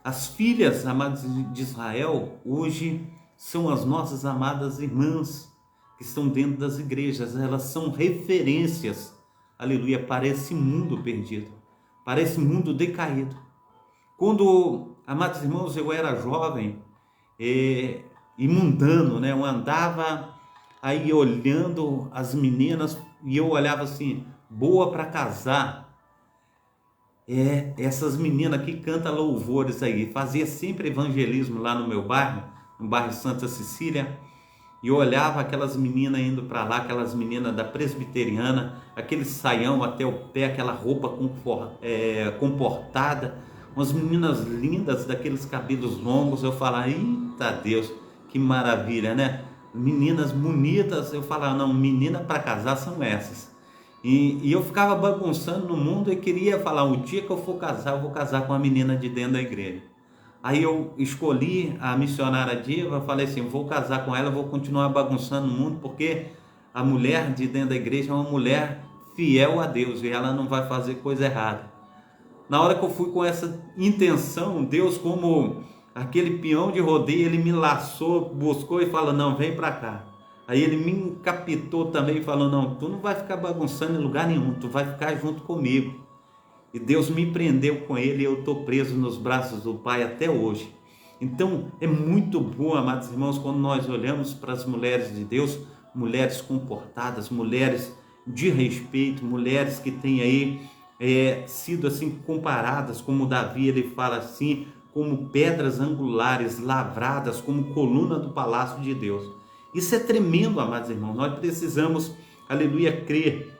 As filhas, amadas de Israel, hoje são as nossas amadas irmãs que estão dentro das igrejas. Elas são referências, aleluia, para esse mundo perdido, para esse mundo decaído. Quando, amados irmãos, eu era jovem e mundano, né? Eu andava aí olhando as meninas e eu olhava assim, boa para casar. Essas meninas que cantam louvores aí, fazia sempre evangelismo lá no meu bairro, no bairro Santa Cecília, e eu olhava aquelas meninas indo para lá, aquelas meninas da presbiteriana, aquele saião até o pé, aquela roupa comportada, umas meninas lindas, daqueles cabelos longos. Eu falava, eita Deus, que maravilha, né? Meninas bonitas. Eu falava, não, menina para casar são essas. E eu ficava bagunçando no mundo e queria falar, o dia que eu for casar, eu vou casar com uma menina de dentro da igreja. Aí eu escolhi a missionária Diva, falei assim, vou casar com ela, vou continuar bagunçando no mundo, porque a mulher de dentro da igreja é uma mulher fiel a Deus e ela não vai fazer coisa errada. Na hora que eu fui com essa intenção, Deus, como aquele peão de rodeio, ele me laçou, buscou e falou, não, vem para cá. Aí ele me encapitou também e falou, não, tu não vai ficar bagunçando em lugar nenhum, tu vai ficar junto comigo. E Deus me prendeu com ele e eu estou preso nos braços do Pai até hoje. Então é muito bom, amados irmãos, quando nós olhamos para as mulheres de Deus, mulheres comportadas, mulheres de respeito, mulheres que têm aí sido assim comparadas, como Davi, ele fala assim, como pedras angulares, lavradas, como coluna do palácio de Deus. Isso é tremendo, amados irmãos. Nós precisamos, aleluia, crer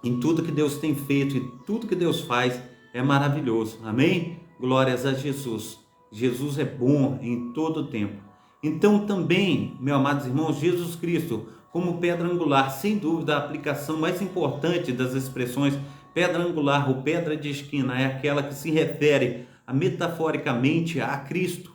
em tudo que Deus tem feito e tudo que Deus faz é maravilhoso. Amém? Glórias a Jesus. Jesus é bom em todo o tempo. Então também, meus amados irmãos, Jesus Cristo, como pedra angular, sem dúvida a aplicação mais importante das expressões pedra angular ou pedra de esquina é aquela que se refere metaforicamente a Cristo.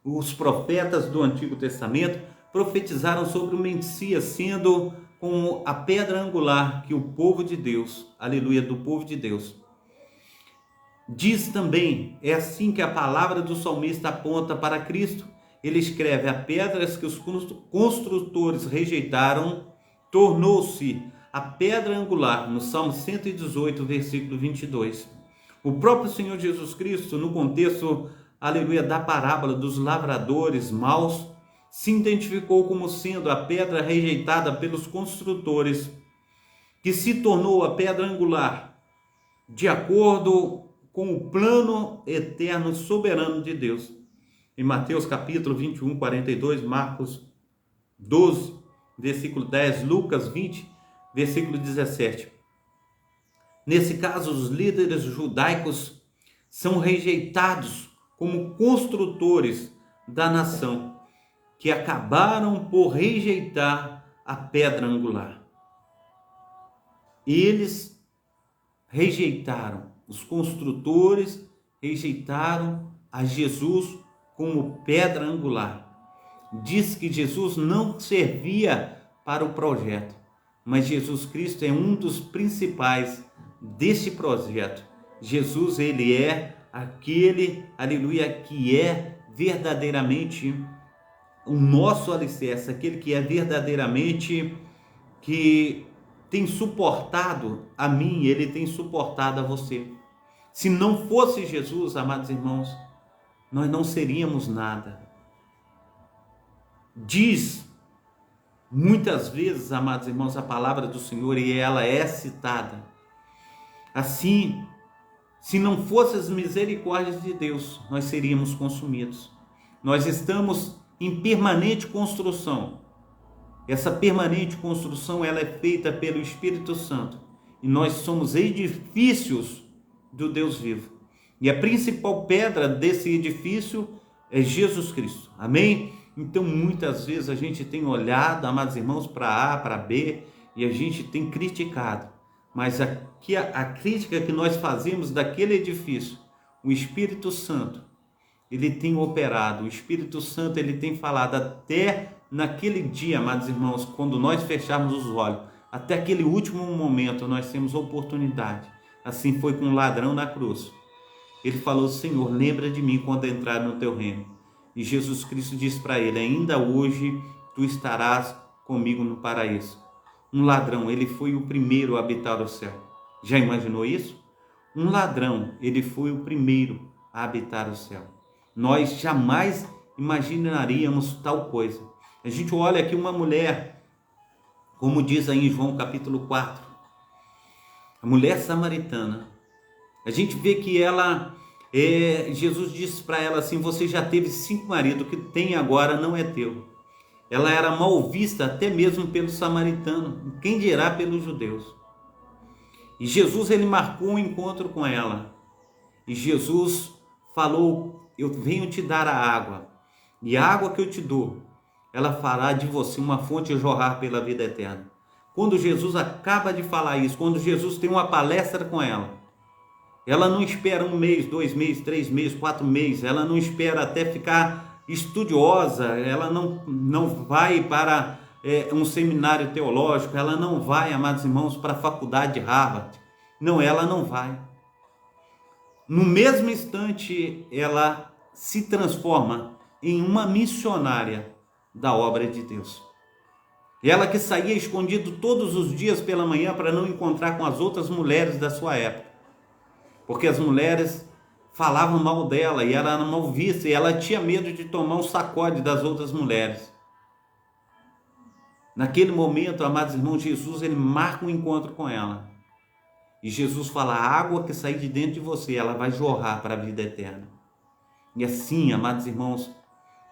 Os profetas do Antigo Testamento profetizaram sobre o Messias sendo como a pedra angular que o povo de Deus, aleluia, do povo de Deus. Diz também, é assim que a palavra do salmista aponta para Cristo. Ele escreve, a pedra que os construtores rejeitaram, tornou-se a pedra angular, no Salmo 118, versículo 22. O próprio Senhor Jesus Cristo, no contexto, aleluia, da parábola dos lavradores maus, se identificou como sendo a pedra rejeitada pelos construtores, que se tornou a pedra angular, de acordo com o plano eterno soberano de Deus. Em Mateus capítulo 21, 42, Marcos 12, versículo 10, Lucas 20, versículo 17. Nesse caso, os líderes judaicos são rejeitados como construtores da nação, que acabaram por rejeitar a pedra angular. Eles rejeitaram, os construtores rejeitaram a Jesus como pedra angular. Diz que Jesus não servia para o projeto, mas Jesus Cristo é um dos principais deste projeto. Jesus, ele é aquele, aleluia, que é verdadeiramente o nosso alicerce, aquele que é verdadeiramente, que tem suportado a mim, ele tem suportado a você. Se não fosse Jesus, amados irmãos, nós não seríamos nada. Diz muitas vezes, amados irmãos, a palavra do Senhor, e ela é citada assim: se não fossem as misericórdias de Deus, nós seríamos consumidos. Nós estamos em permanente construção. Essa permanente construção, ela é feita pelo Espírito Santo. E nós somos edifícios do Deus vivo. E a principal pedra desse edifício é Jesus Cristo. Amém? Então, muitas vezes a gente tem olhado, amados irmãos, para A, para B, e a gente tem criticado. Mas aqui a crítica que nós fazemos daquele edifício, o Espírito Santo, ele tem operado, o Espírito Santo, ele tem falado até naquele dia, amados irmãos, quando nós fecharmos os olhos, até aquele último momento nós temos oportunidade. Assim foi com o ladrão na cruz. Ele falou: Senhor, lembra de mim quando entrar no teu reino. E Jesus Cristo disse para ele: ainda hoje tu estarás comigo no paraíso. Um ladrão, ele foi o primeiro a habitar o céu. Já imaginou isso? Um ladrão, ele foi o primeiro a habitar o céu. Nós jamais imaginaríamos tal coisa. A gente olha aqui uma mulher, como diz aí em João capítulo 4, a mulher samaritana. A gente vê que ela, Jesus disse para ela assim: você já teve 5 maridos, o que tem agora não é teu. Ela era mal vista até mesmo pelo samaritano, quem dirá pelos judeus. E Jesus, ele marcou um encontro com ela. E Jesus falou: eu venho te dar a água, e a água que eu te dou, ela fará de você uma fonte a jorrar pela vida eterna. Quando Jesus acaba de falar isso, quando Jesus tem uma palestra com ela, ela não espera 1 mês, 2 meses, 3 meses, 4 meses, ela não espera até ficar estudiosa, ela não vai para um seminário teológico, ela não vai, amados irmãos, para a faculdade de Harvard. Não, ela não vai. No mesmo instante, ela se transforma em uma missionária da obra de Deus. Ela que saía escondido todos os dias pela manhã para não encontrar com as outras mulheres da sua época, porque as mulheres falavam mal dela e ela era mal vista, e ela tinha medo de tomar um sacode das outras mulheres. Naquele momento, amados irmãos, Jesus, ele marca um encontro com ela. E Jesus fala: a água que sair de dentro de você, ela vai jorrar para a vida eterna. E assim, amados irmãos,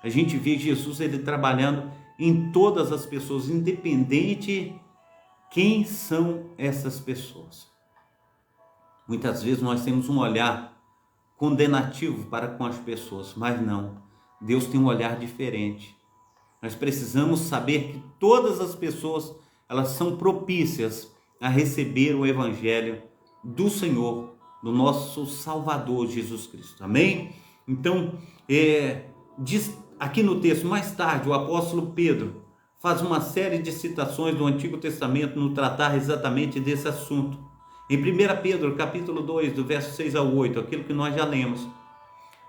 a gente vê Jesus, ele trabalhando em todas as pessoas, independente quem são essas pessoas. Muitas vezes nós temos um olhar condenativo para com as pessoas, mas não. Deus tem um olhar diferente. Nós precisamos saber que todas as pessoas, elas são propícias a receber o evangelho do Senhor, do nosso Salvador Jesus Cristo. Amém? Então, diz aqui no texto, mais tarde, o apóstolo Pedro faz uma série de citações do Antigo Testamento no tratar exatamente desse assunto. Em 1 Pedro, capítulo 2, do verso 6 ao 8, aquilo que nós já lemos,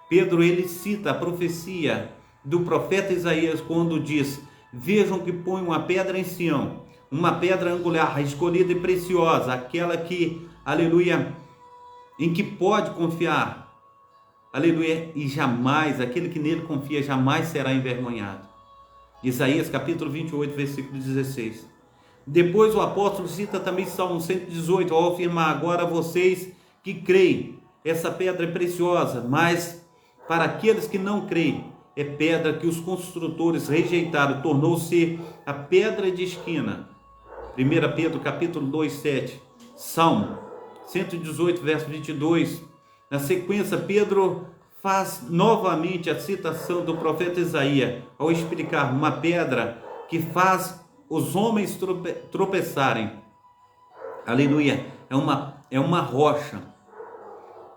Pedro, ele cita a profecia do profeta Isaías quando diz: vejam que põe uma pedra em Sião, uma pedra angular, escolhida e preciosa, aquela que, aleluia, em que pode confiar, aleluia, e jamais, aquele que nele confia jamais será envergonhado. Isaías capítulo 28, versículo 16. Depois o apóstolo cita também Salmo 118, ao afirmar: agora vocês que creem, essa pedra é preciosa, mas para aqueles que não creem, é pedra que os construtores rejeitaram, tornou-se a pedra de esquina. 1 Pedro capítulo 2, 7. Salmo 118, verso 22. Na sequência, Pedro faz novamente a citação do profeta Isaías ao explicar uma pedra que faz os homens tropeçarem. Aleluia! É uma rocha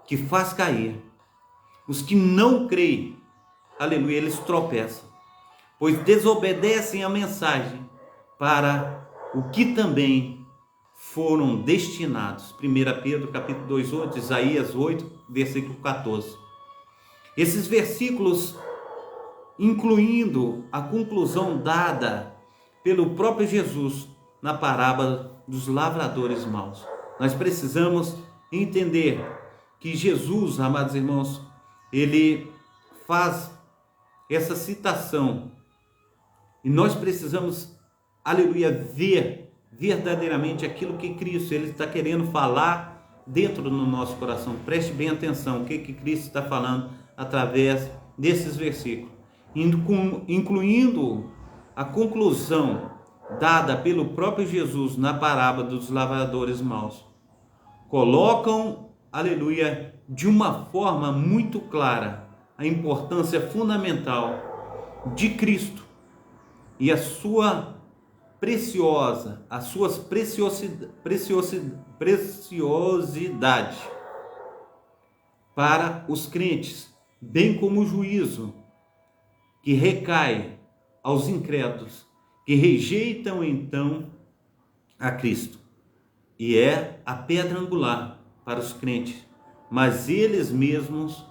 que faz cair. Os que não creem, aleluia, eles tropeçam, pois desobedecem a mensagem para o que também foram destinados. 1 Pedro capítulo 2, 8, Isaías 8, versículo 14. Esses versículos, incluindo a conclusão dada pelo próprio Jesus na parábola dos lavradores maus. Nós precisamos entender que Jesus, amados irmãos, ele faz essa citação e nós precisamos, aleluia, ver verdadeiramente aquilo que Cristo ele está querendo falar dentro do nosso coração. Preste bem atenção o que Cristo está falando através desses versículos, incluindo a conclusão dada pelo próprio Jesus na parábola dos lavradores maus. Colocam, aleluia, de uma forma muito clara a importância fundamental de Cristo e as suas preciosidade para os crentes, bem como o juízo que recai aos incrédulos, que rejeitam então a Cristo. E é a pedra angular para os crentes, mas eles mesmos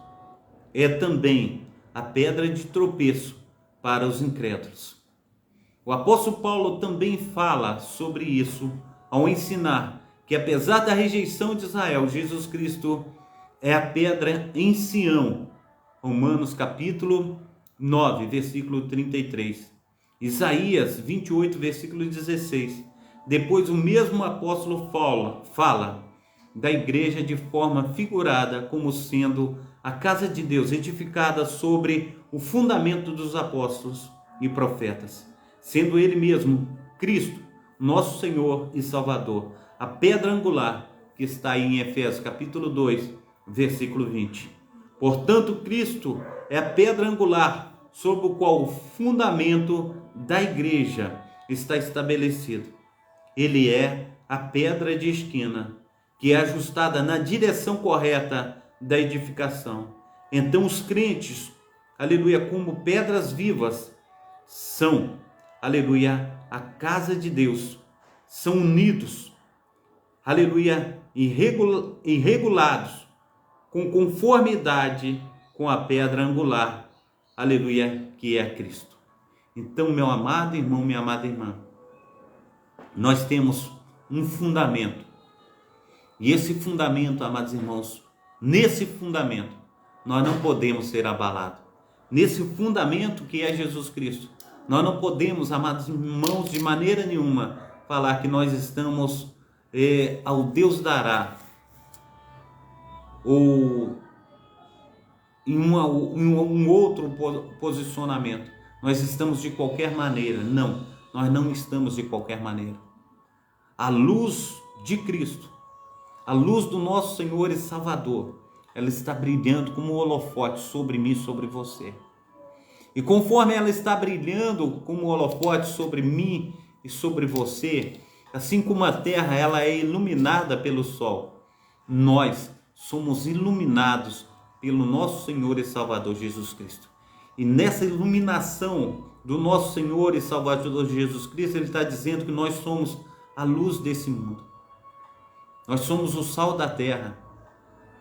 é também a pedra de tropeço para os incrédulos. O apóstolo Paulo também fala sobre isso ao ensinar que apesar da rejeição de Israel, Jesus Cristo é a pedra em Sião. Romanos capítulo 9, versículo 33. Isaías 28, versículo 16. Depois o mesmo apóstolo Paulo fala da igreja de forma figurada como sendo a casa de Deus edificada sobre o fundamento dos apóstolos e profetas, sendo ele mesmo Cristo, nosso Senhor e Salvador, a pedra angular que está aí em Efésios capítulo 2, versículo 20. Portanto, Cristo é a pedra angular sobre o qual o fundamento da igreja está estabelecido. Ele é a pedra de esquina, que é ajustada na direção correta da edificação. Então os crentes, aleluia, como pedras vivas, são, aleluia, a casa de Deus, são unidos, aleluia, e regulados com conformidade com a pedra angular, aleluia, que é Cristo. Então, meu amado irmão, minha amada irmã, nós temos um fundamento. E esse fundamento, amados irmãos, nesse fundamento, nós não podemos ser abalados. Nesse fundamento que é Jesus Cristo, nós não podemos, amados irmãos, de maneira nenhuma, falar que nós estamos ao Deus dará, ou em um outro posicionamento. Nós estamos de qualquer maneira. Não, nós não estamos de qualquer maneira. A luz de Cristo, a luz do nosso Senhor e Salvador, ela está brilhando como um holofote sobre mim e sobre você. E conforme ela está brilhando como um holofote sobre mim e sobre você, assim como a terra ela é iluminada pelo sol, nós somos iluminados pelo nosso Senhor e Salvador Jesus Cristo. E nessa iluminação do nosso Senhor e Salvador Jesus Cristo, Ele está dizendo que nós somos a luz desse mundo. Nós somos o sal da terra.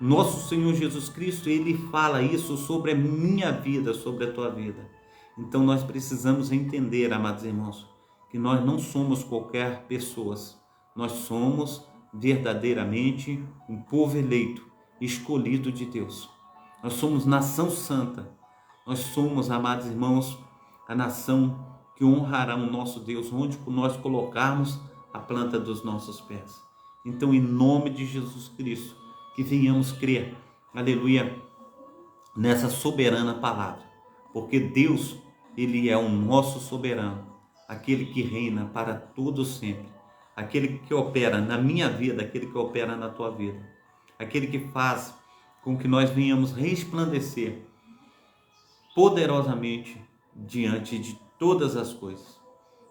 Nosso Senhor Jesus Cristo, Ele fala isso sobre a minha vida, sobre a tua vida. Então nós precisamos entender, amados irmãos, que nós não somos qualquer pessoas. Nós somos verdadeiramente um povo eleito, escolhido de Deus. Nós somos nação santa. Nós somos, amados irmãos, a nação que honrará o nosso Deus, onde nós colocarmos a planta dos nossos pés. Então, em nome de Jesus Cristo, que venhamos crer, aleluia, nessa soberana palavra, porque Deus, Ele é o nosso soberano, aquele que reina para todo sempre, aquele que opera na minha vida, aquele que opera na tua vida, aquele que faz, com que nós venhamos resplandecer poderosamente diante de todas as coisas.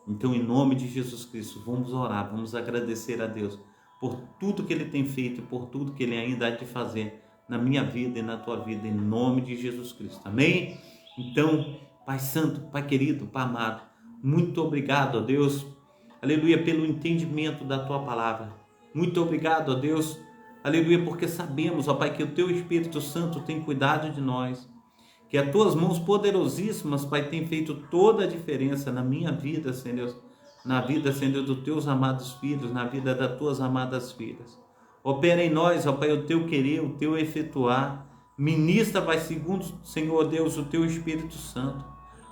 Então, em nome de Jesus Cristo, vamos orar, vamos agradecer a Deus por tudo que Ele tem feito e por tudo que Ele ainda há de fazer na minha vida e na tua vida, em nome de Jesus Cristo. Amém? Então, Pai Santo, Pai querido, Pai amado, muito obrigado, ó Deus, aleluia, pelo entendimento da tua palavra. Muito obrigado, ó Deus, aleluia, porque sabemos, ó Pai, que o teu Espírito Santo tem cuidado de nós, que as tuas mãos poderosíssimas, Pai, têm feito toda a diferença na minha vida, Senhor Deus, na vida, Senhor, dos teus amados filhos, na vida das tuas amadas filhas. Opera em nós, ó Pai, o teu querer, o teu efetuar. Ministra, Pai, segundo, Senhor Deus, o teu Espírito Santo.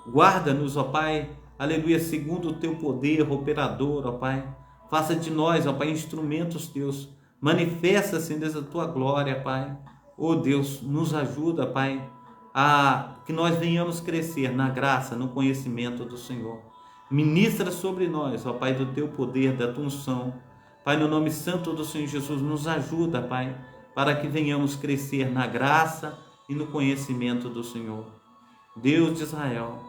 Guarda-nos, ó Pai, aleluia, segundo o teu poder operador, ó Pai. Faça de nós, ó Pai, instrumentos teus. Manifesta, Senhor Deus, a tua glória, Pai. Ó Deus, nos ajuda, Pai, a que nós venhamos crescer na graça, no conhecimento do Senhor. Ministra sobre nós, ó Pai, do teu poder, da tua unção. Pai, no nome santo do Senhor Jesus, nos ajuda, Pai, para que venhamos crescer na graça e no conhecimento do Senhor. Deus de Israel,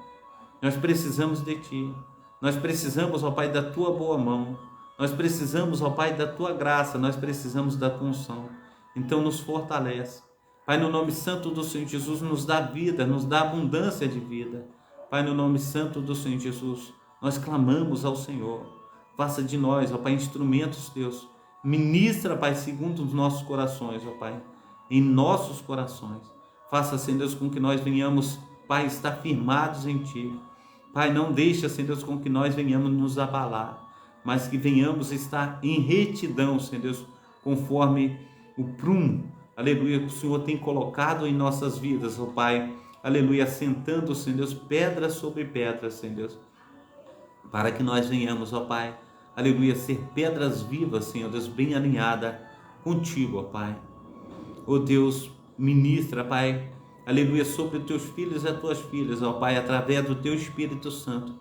nós precisamos de Ti. Nós precisamos, ó Pai, da Tua boa mão. Nós precisamos, ó Pai, da Tua graça. Nós precisamos da Tua unção. Então nos fortalece. Pai, no nome santo do Senhor Jesus, nos dá vida, nos dá abundância de vida. Pai, no nome santo do Senhor Jesus, nós clamamos ao Senhor. Faça de nós, ó Pai, instrumentos teus. Ministra, Pai, segundo os nossos corações, ó Pai, em nossos corações. Faça, Senhor Deus, com que nós venhamos, Pai, estar firmados em Ti. Pai, não deixa, Senhor Deus, com que nós venhamos nos abalar, mas que venhamos estar em retidão, Senhor Deus, conforme o prumo, aleluia, que o Senhor tem colocado em nossas vidas, ó Pai, aleluia, assentando, Senhor Deus, pedra sobre pedra, Senhor Deus, para que nós venhamos, ó Pai, aleluia, ser pedras vivas, Senhor Deus, bem alinhada contigo, ó Pai. Ó Deus, ministra, Pai, aleluia, sobre os teus filhos e as tuas filhas, ó Pai, através do teu Espírito Santo,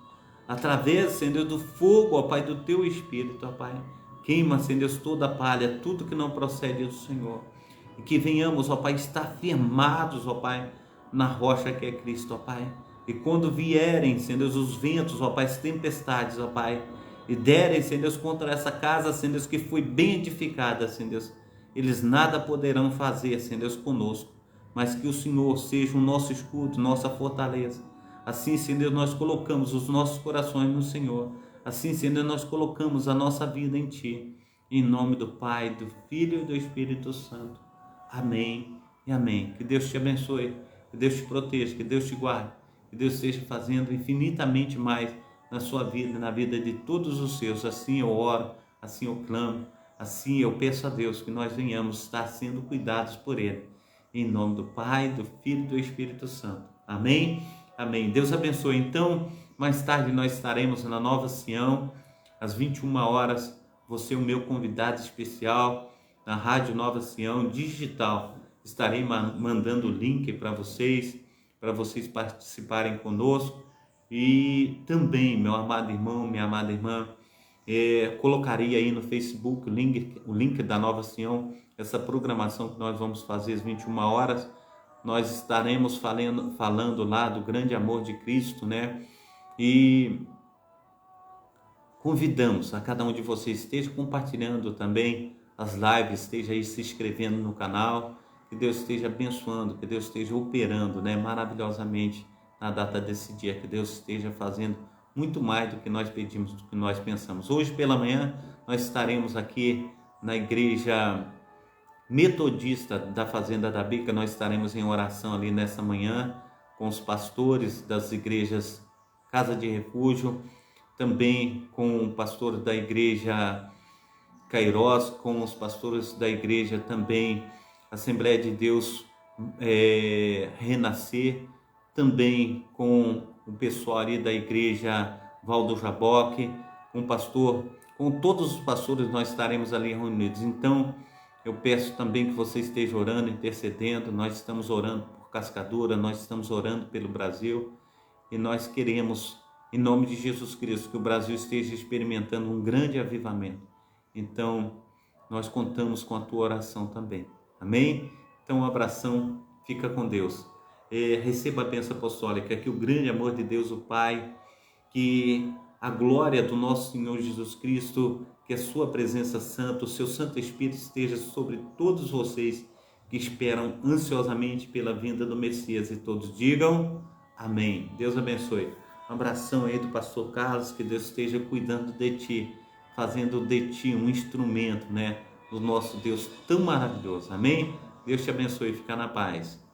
através, Senhor Deus, do fogo, ó Pai, do teu Espírito, ó Pai. Queima, Senhor Deus, toda a palha, tudo que não procede do Senhor. E que venhamos, ó Pai, estar firmados, ó Pai, na rocha que é Cristo, ó Pai. E quando vierem, Senhor Deus, os ventos, ó Pai, as tempestades, ó Pai, e derem, Senhor Deus, contra essa casa, Senhor Deus, que foi bem edificada, Senhor Deus, eles nada poderão fazer, Senhor Deus, conosco, mas que o Senhor seja o nosso escudo, nossa fortaleza. Assim, Senhor Deus, nós colocamos os nossos corações no Senhor. Assim, Senhor Deus, nós colocamos a nossa vida em Ti. Em nome do Pai, do Filho e do Espírito Santo. Amém e amém. Que Deus te abençoe, que Deus te proteja, que Deus te guarde, que Deus esteja fazendo infinitamente mais na sua vida, na vida de todos os seus. Assim eu oro, assim eu clamo, assim eu peço a Deus que nós venhamos estar sendo cuidados por Ele. Em nome do Pai, do Filho e do Espírito Santo. Amém? Amém. Deus abençoe. Então, mais tarde nós estaremos na Nova Sião, às 21 horas. Você é o meu convidado especial na Rádio Nova Sião Digital. Estarei mandando o link para vocês participarem conosco. E também, meu amado irmão, minha amada irmã, colocaria aí no Facebook o link da Nova Sião, essa programação que nós vamos fazer às 21 horas. Nós estaremos falando lá do grande amor de Cristo, né? E convidamos a cada um de vocês, esteja compartilhando também as lives, esteja aí se inscrevendo no canal, que Deus esteja abençoando, que Deus esteja operando, né, maravilhosamente na data desse dia, que Deus esteja fazendo muito mais do que nós pedimos, do que nós pensamos. Hoje pela manhã nós estaremos aqui na igreja metodista da Fazenda da Bica. Nós estaremos em oração ali nessa manhã com os pastores das igrejas Casa de Refúgio, também com o pastor da igreja Cairós, com os pastores da igreja também Assembleia de Deus Renascer, também com o pessoal ali da igreja Valdo Jaboque, com todos os pastores nós estaremos ali reunidos. Então eu peço também que você esteja orando, intercedendo. Nós estamos orando por Cascadura, nós estamos orando pelo Brasil e nós queremos, em nome de Jesus Cristo, que o Brasil esteja experimentando um grande avivamento. Então, nós contamos com a tua oração também. Amém? Então, um abração, fica com Deus. Receba a bênção apostólica, que o grande amor de Deus, o Pai, que a glória do nosso Senhor Jesus Cristo, que a sua presença santa, o seu Santo Espírito esteja sobre todos vocês que esperam ansiosamente pela vinda do Messias, e todos digam amém. Deus abençoe. Um abração aí do pastor Carlos, que Deus esteja cuidando de ti, fazendo de ti um instrumento, do nosso Deus tão maravilhoso. Amém? Deus te abençoe, fica na paz.